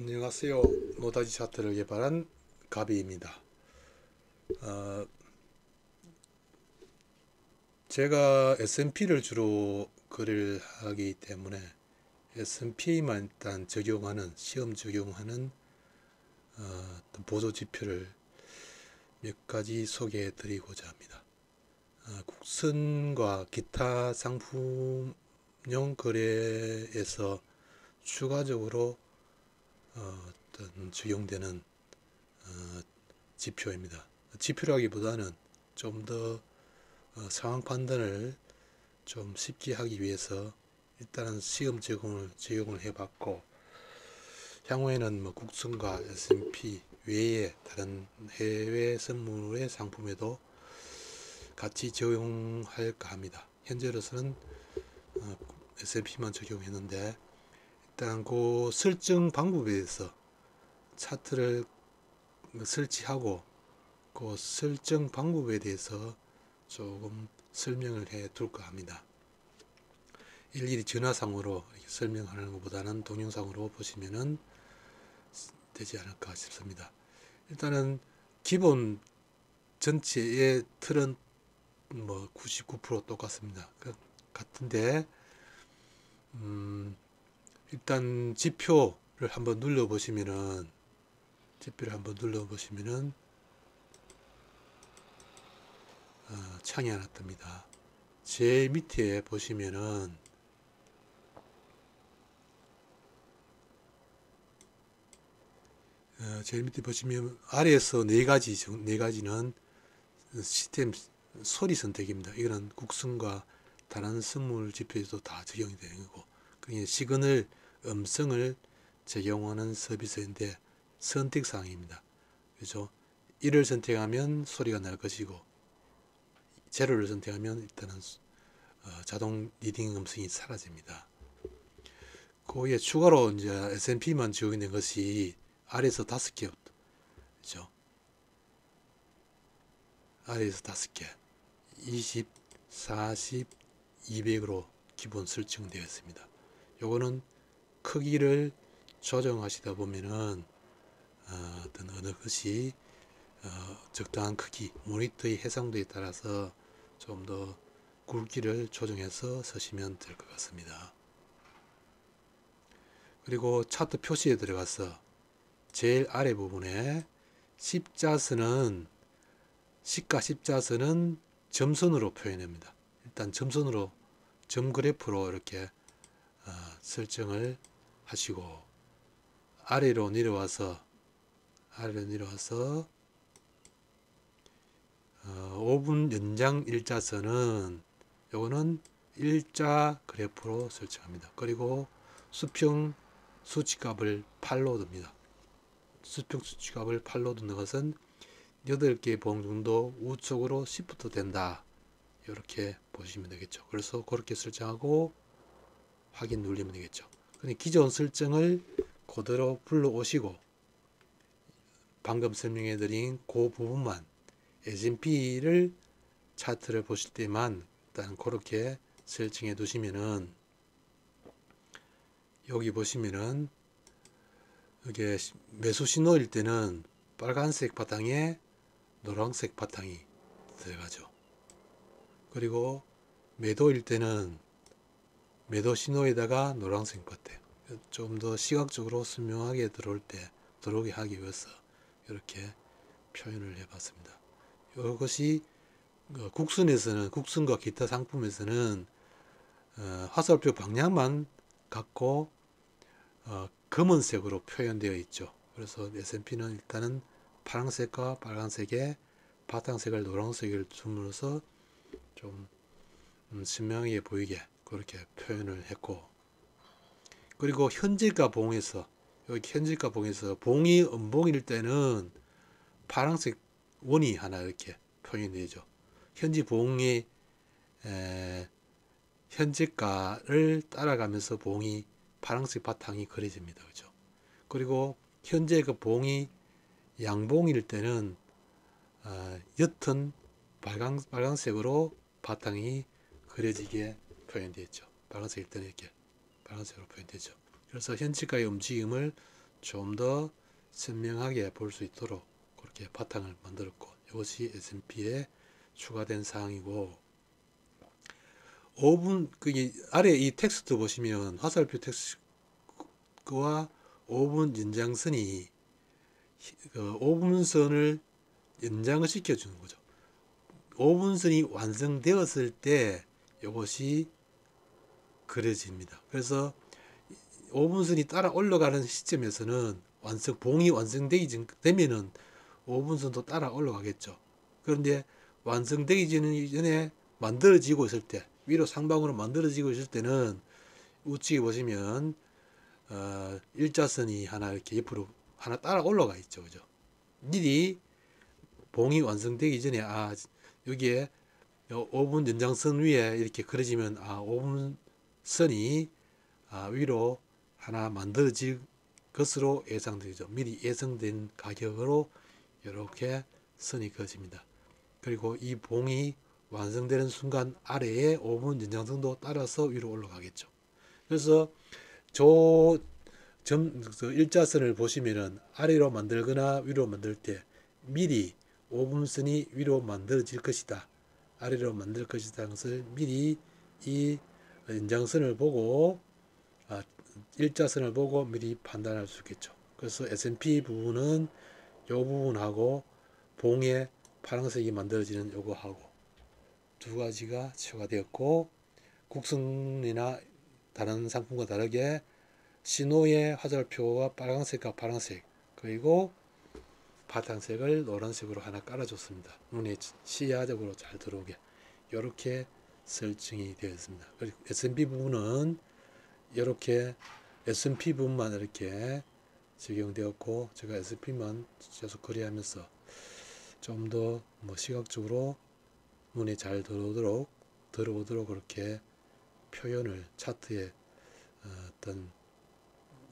안녕하세요. 노다지 차트를 개발한 가비입니다. 제가 S&P를 주로 거래를 하기 때문에 S&P만 일단 적용하는, 시험 적용하는 보조 지표를 몇 가지 소개해 드리고자 합니다. 국선과 기타 상품용 거래에서 추가적으로 어떤 적용되는 지표입니다. 지표라기보다는 좀 더 상황 판단을 좀 쉽게 하기 위해서 일단은 시험 적용을 해봤고, 향후에는 뭐 국선과 S&P 외에 다른 해외 선물의 상품에도 같이 적용할까 합니다. 현재로서는 S&P만 적용했는데, 일단 그 설정 방법에 대해서 차트를 설치하고 그 설정 방법에 대해서 조금 설명을 해 둘까 합니다. 일일이 전화상으로 설명하는 것보다는 동영상으로 보시면 되지 않을까 싶습니다. 일단은 기본 전체의 틀은 뭐 99% 똑같습니다. 같은데 일단 지표를 한번 눌러보시면은 창이 하나 뜹니다. 제일 밑에 보시면은 아래에서 네 가지는 시스템 소리 선택입니다. 이거는 국선과 다른 선물 지표에도 다 적용이 되는 거고, 그게 시그널 음성을 적용하는 서비스인데 선택 사항입니다. 그죠? 1을 선택하면 소리가 날 것이고, 제로를 선택하면 일단은 자동 리딩 음성이 사라집니다. 거기에 추가로 이제 S&P만 적용된 것이 아래에서 5개, 그죠? 아래에서 5개, 20, 40, 200으로 기본 설정되어 있습니다. 요거는 크기를 조정하시다 보면은 어떤 어느 것이 적당한 크기, 모니터의 해상도에 따라서 좀 더 굵기를 조정해서 쓰시면 될 것 같습니다. 그리고 차트 표시에 들어가서 제일 아래 부분에 십자선은 시가 십자선은 점선으로 표현합니다. 일단 점선으로 점 그래프로 이렇게 설정을 하시고, 아래로 내려와서 5분 연장 일자선은 요거는 일자 그래프로 설정합니다. 그리고 수평 수치값을 8로 둡니다. 수평 수치값을 8로 두는 것은 8개 봉 정도 우측으로 시프트 된다, 이렇게 보시면 되겠죠. 그래서 그렇게 설정하고 확인 누르면 되겠죠. 기존 설정을 그대로 불러오시고, 방금 설명해 드린 그 부분만 S&P를 차트를 보실 때만 일단 그렇게 설정해 두시면은, 여기 보시면은 이게 매수 신호일 때는 빨간색 바탕에 노란색 바탕이 들어가죠. 그리고 매도일 때는 매도 신호에다가 노란색 바탕, 좀 더 시각적으로 선명하게 들어오게 하기 위해서 이렇게 표현을 해봤습니다. 이것이 국선과 기타 상품에서는 화살표 방향만 갖고 검은색으로 표현되어 있죠. 그래서 S&P는 일단은 파란색과 빨간색에 바탕색을 노란색을 줌으로써 좀 선명하게 보이게 그렇게 표현을 했고, 그리고 현재가 봉에서 봉이 음봉일 때는 파란색 원이 하나 이렇게 표현되죠. 현지 봉이 현재가를 따라가면서 봉이 파란색 바탕이 그려집니다. 그죠? 그리고 현재 그 봉이 양봉일 때는 옅은 빨간색으로 바탕이 그려지게 표현되어 있죠. 빨간색일 때는 이렇게 빨간색으로 표현되죠. 그래서 현재가의 움직임을 좀 더 선명하게 볼 수 있도록 그렇게 바탕을 만들었고, 이것이 S&P에 추가된 사항이고, 5분 그 아래 이 텍스트 보시면 화살표 텍스트와 5분 연장선이 그 5분선을 연장을 시켜주는 거죠. 5분선이 완성되었을 때 이것이 그려집니다. 그래서 5분선이 따라 올라가는 시점에서는 봉이 완성되기 되면은 5분선도 따라 올라가겠죠. 그런데 완성되기 전에 만들어지고 있을 때, 위로 상방으로 만들어지고 있을 때는 우측에 보시면 일자선이 하나 이렇게 옆으로 하나 따라 올라가 있죠. 그죠? 미리 봉이 완성되기 전에 여기에 5분 연장선 위에 이렇게 그려지면 5분선이 위로 하나 만들어질 것으로 예상되죠. 미리 예상된 가격으로 이렇게 선이 그어집니다. 그리고 이 봉이 완성되는 순간 아래에 5분 연장선도 따라서 위로 올라가겠죠. 그래서 일자선을 보시면은 아래로 만들거나 위로 만들 때 미리 5분선이 위로 만들어질 것이다, 아래로 만들 것이다 것을 미리 이 연장선을 보고 일자선을 보고 미리 판단할 수 있겠죠. 그래서 S&P 부분은 이 부분하고 봉에 파란색이 만들어지는 요거하고 두 가지가 추가되었고, 국선이나 다른 상품과 다르게 신호의 화살표와 빨간색과 파란색, 그리고 바탕색을 노란색으로 하나 깔아줬습니다. 눈에 시야적으로 잘 들어오게 이렇게 설정이 되어 있습니다. 그리고 S&P 부분은 이렇게 S&P 부분만 이렇게 적용되었고, 제가 S&P만 계속 거래하면서 좀 더 시각적으로 눈에 잘 들어오도록 그렇게 표현을 차트에 어떤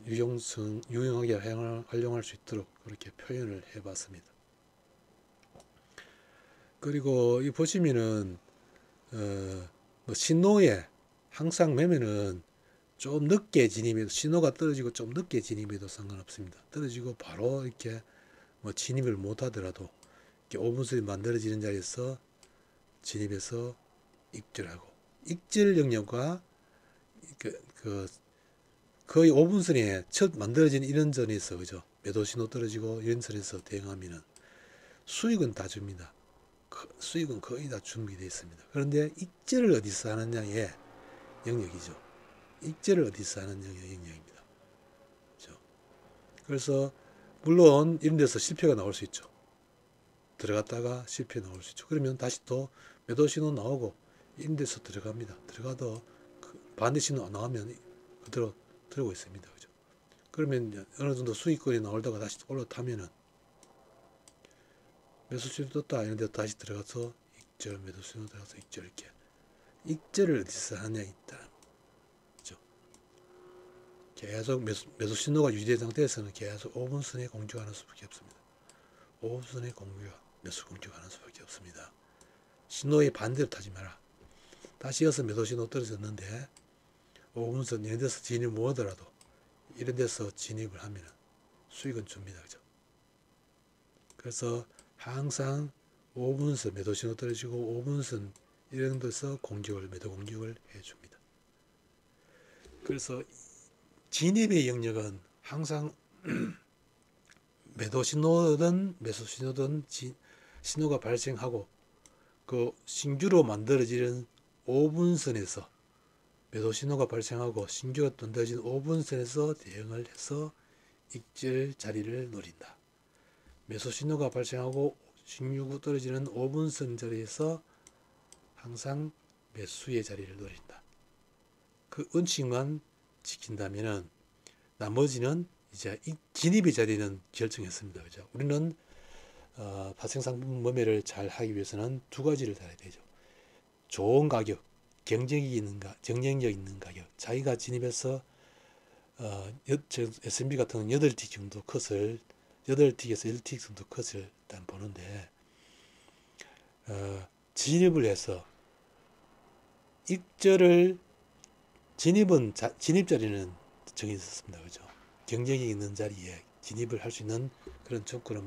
유용하게 활용할 수 있도록 그렇게 표현을 해봤습니다. 그리고 이 보시면은 신호에 항상 매매는 좀 늦게 진입해도, 신호가 떨어지고 좀 늦게 진입해도 상관없습니다. 떨어지고 바로 이렇게 진입을 못 하더라도 이렇게 5분선이 만들어지는 자리에서 진입해서 익절하고, 익절 영역과 거의 5분선에 첫 만들어진 이런 선에서, 그죠? 매도 신호 떨어지고 이런 선에서 대응하면은 수익은 다 줍니다. 수익은 거의 다 준비되어 있습니다. 그런데 익절을 어디서 하느냐의 영역이죠. 익절을 어디서 하는 영역입니다. 그죠? 그래서 물론 이런 데서 실패가 나올 수 있죠. 들어갔다가 실패 나올 수 있죠. 그러면 다시 또 매도 신호 나오고 이런 데서 들어갑니다. 들어가도 반대 신호 나오면 그대로 들고 있습니다. 그죠? 그러면 어느 정도 수익권이 나오다가 다시 올라타면은 매수 신호 떴다 이런 데 다시 들어가서 익절, 매도 신호 들어가서 익절, 이렇게 익절을 어디서 하냐 있다. 그죠? 계속 매수 신호가 유지된 상태에서는 계속 5분선에 공격하는 수밖에 없습니다. 5분선에 매수 공격하는 수밖에 없습니다. 신호의 반대로 타지 마라. 다시 이어서 매도 신호 떨어졌는데 5분선 이런 데서 진입 못하더라도 이런 데서 진입을 하면 수익은 줍니다. 그죠? 그래서 항상 5분선 매도 신호 떨어지고 5분선 이런 데서 매도 공격을 해줍니다. 그래서 진입의 영역은 항상 매도 신호든 매수 신호든 신호가 발생하고 그 신규로 만들어지는 5분선에서 매도 신호가 발생하고 신규가 만들어진 5분선에서 대응을 해서 익절 자리를 노린다. 매수 신호가 발생하고 신규가 떨어지는 5분선 자리에서 항상 매수의 자리를 노린다. 그 원칙만 지킨다면은 나머지는 이제 진입의 자리는 결정했습니다. 그죠? 우리는 파생상품 매매를 잘 하기 위해서는 두 가지를 달아야 되죠. 좋은 가격, 경쟁력 있는 가격. 자기가 진입해서 S&P 같은 경우는 8틱 정도 컷을 8틱에서 1틱 정도 컷을 일단 보는데 진입을 해서 진입 자리는 정해졌습니다. 그죠? 경쟁이 있는 자리에 진입을 할 수 있는 그런 조건을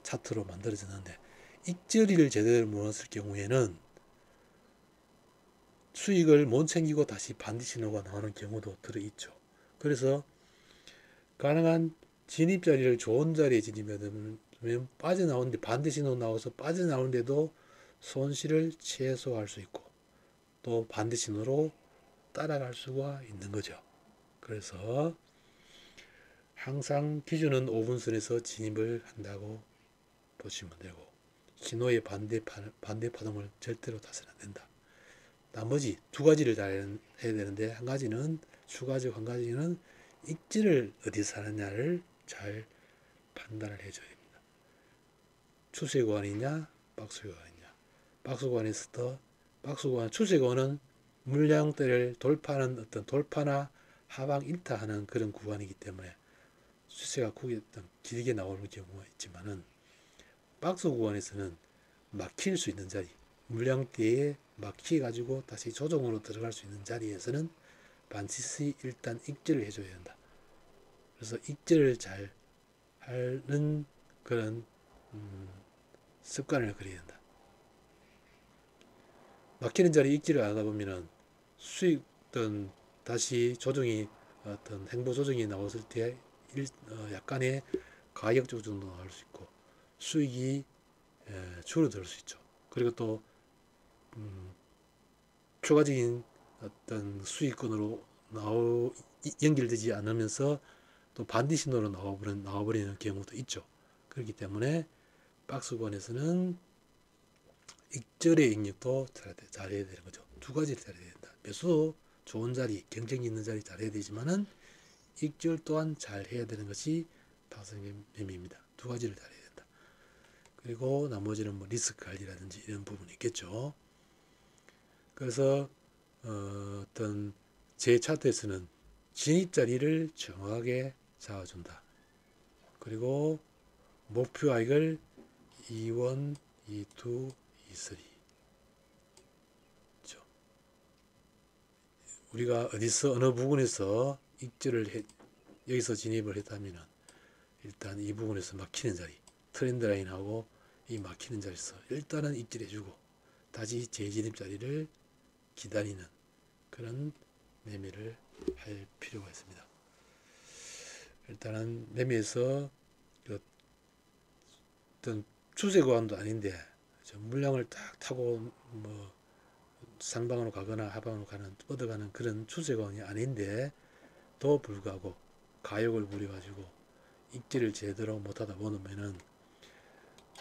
차트로 만들어졌는데, 익절이를 제대로 몰았을 경우에는 수익을 못 챙기고 다시 반대 신호가 나오는 경우도 들어있죠. 그래서 가능한 진입 자리를 좋은 자리에 진입하면 빠져나오는데, 반대 신호 나와서 빠져나오는데도 손실을 최소화할 수 있고 또 반대 신호로 따라갈 수가 있는 거죠. 그래서 항상 기준은 5분선에서 진입을 한다고 보시면 되고, 신호의 반대 파동을 절대로 타서는 안 된다. 나머지 두 가지를 잘 해야 되는데, 한 가지는 추가적, 한 가지는 익지를 어디서 하느냐를 잘 판단을 해줘야 됩니다. 추세관이냐 박수관이냐. 박수관, 추세관은 물량대를 돌파하는 어떤 돌파나 하방 일타하는 그런 구간이기 때문에 추세가 길게 나오는 경우가 있지만은, 박스 구간에서는 막힐 수 있는 자리, 물량대에 막히 가지고 다시 조정으로 들어갈 수 있는 자리에서는 반드시 일단 익절을 해줘야 된다. 그래서 익절을 잘 하는 그런 습관을 들여야 된다. 막히는 자리 익절을 안 하다 보면은 수익 다시 조정이 어떤 행보 조정이 나왔을 때 약간의 가격 조정도 나올 수 있고 수익이 줄어들 수 있죠. 그리고 또 추가적인 어떤 수익권으로 연결되지 않으면서 또 반대 신호로 나와버리는 경우도 있죠. 그렇기 때문에 박스권에서는 익절의 ing력도 잘해야 되는 거죠. 두 가지를 잘해야 된다. 매수 좋은 자리, 경쟁이 있는 자리 잘해야 되지만은 익절 또한 잘해야 되는 것이 박스매매입니다. 두 가지를 잘해야 된다. 그리고 나머지는 뭐 리스크 관리라든지 이런 부분이 있겠죠. 그래서 어떤 제 차트에서는 진입 자리를 정확하게 잡아준다. 그리고 목표액을 2원, 2, 2, 2, 3. 그렇죠? 우리가 어느 부분에서 익절을 여기서 진입을 했다면 일단 이 부분에서 막히는 자리, 트렌드 라인하고 이 막히는 자리에서 일단은 익절해주고 다시 재진입 자리를 기다리는 그런 매매를 할 필요가 있습니다. 일단은 매매에서 어떤 추세 구간도 아닌데 물량을 딱 타고 뭐 상방으로 가거나 하방으로 뻗어가는 그런 추세 구간이 아닌데 도 불구하고 가욕을 부려가지고 익지를 제대로 못하다 보면은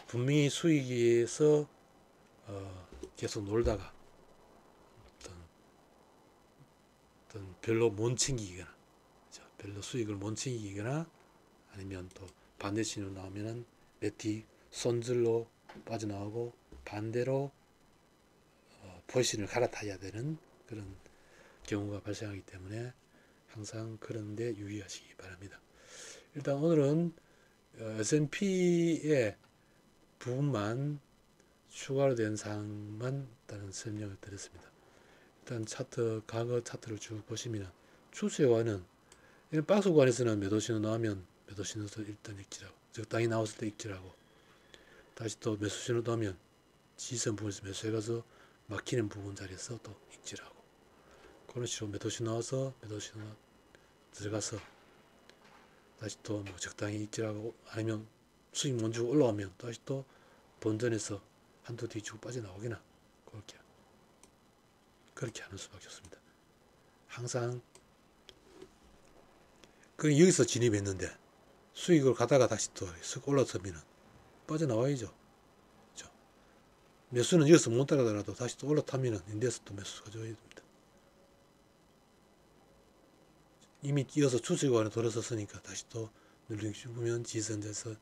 분명히 수익에서 계속 놀다가 어떤 별로 못 챙기거나, 별로 수익을 못 챙기거나, 아니면 또 반대 신호 나오면은 네티 손질로 빠져나오고 반대로 포지션을 갈아타야 되는 그런 경우가 발생하기 때문에 항상 그런 데 유의하시기 바랍니다. 일단 오늘은 S&P의 부분만 추가로 된 사항만 일단 설명을 드렸습니다. 일단 과거 차트를 쭉 보시면 추세와는 박스 구간에서는 매도 신호 나오면 매도 신호도 일단 익절하고, 적당히 나왔을 때 익절하고, 다시 또 매수 신호 나오면 지지선 부분에서 매수해가서 막히는 부분 자리에서 또 익절하고, 그런 식으로 매도 신호 나와서 매도 신호 들어가서 다시 또 뭐 적당히 익절하고, 아니면 수익 못 주고 올라오면 다시 또 본전에서 한두 뒤주고 빠져나오거나 그렇게 하는 수밖에 없습니다. 항상 여기서 진입했는데 수익을 가다가 다시 또 쓱 올라서면 빠져나와야죠. 그렇죠? 매수는 여기서 못 따라가더라도 다시 또 올라타면 인데서 또 매수 가져와야 됩니다. 이미 이어서 추세관에 돌아섰으니까 다시 또 눌리기 죽으면 지선에서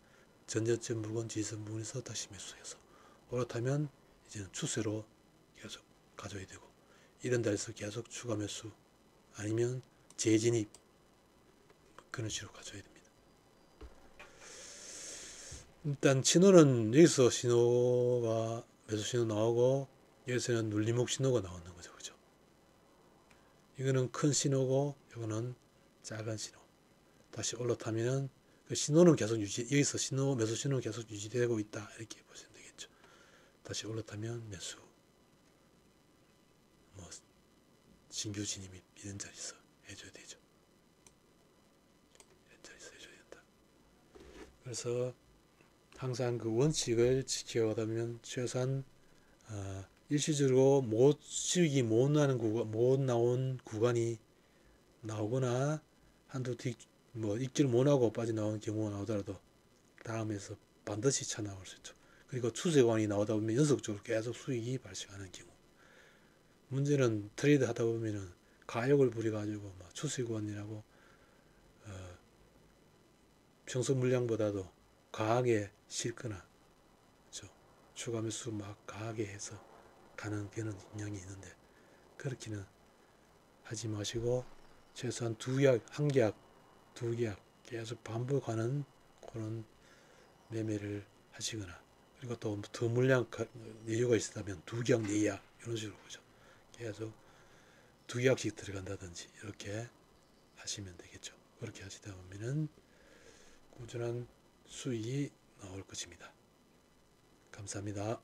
전저점 부분, 지선 부분에서 다시 매수해서 올라타면 이제는 추세로 계속 가져야 되고, 이런 데서 계속 추가 매수 아니면 재진입 그런 식으로 가져야 됩니다. 일단 신호는 여기서 신호가 매수 신호 나오고 여기서는 눌림목 신호가 나오는 거죠. 그죠? 이거는 큰 신호고 이거는 작은 신호. 다시 올라타면은 그 신호는 계속 여기서 매수 신호는 계속 유지되고 있다 이렇게 보시면 되겠죠. 다시 올라타면 매수, 뭐 신규 진입이 이런 자리에서 해줘야 되죠. 이런 자리에서 해줘야 된다. 그래서 항상 그 원칙을 지켜가다 보면 최소한 일시적으로 수익이 못 나온 구간이 나오거나 한두 뭐 입질 못 하고 빠져나오는 경우가 나오더라도 다음에서 반드시 차 나올 수 있죠. 그리고 추세관이 나오다 보면 연속적으로 계속 수익이 발생하는 경우. 문제는 트레이드 하다 보면은 가욕을 부려가지고 막 추세관이라고 평소 물량보다도 과하게 싣거나, 그렇죠? 추가 매수 막 과하게 해서 가는 그런 경향이 있는데 그렇게는 하지 마시고 최소한 한 계약, 두 계약 계속 반복하는 그런 매매를 하시거나, 그리고 또 더 물량 여유가 있다면 두 계약, 네 계약 이런 식으로 보죠. 계속 두 계약씩 들어간다든지 이렇게 하시면 되겠죠. 그렇게 하시다 보면은 꾸준한 수익이 나올 것입니다. 감사합니다.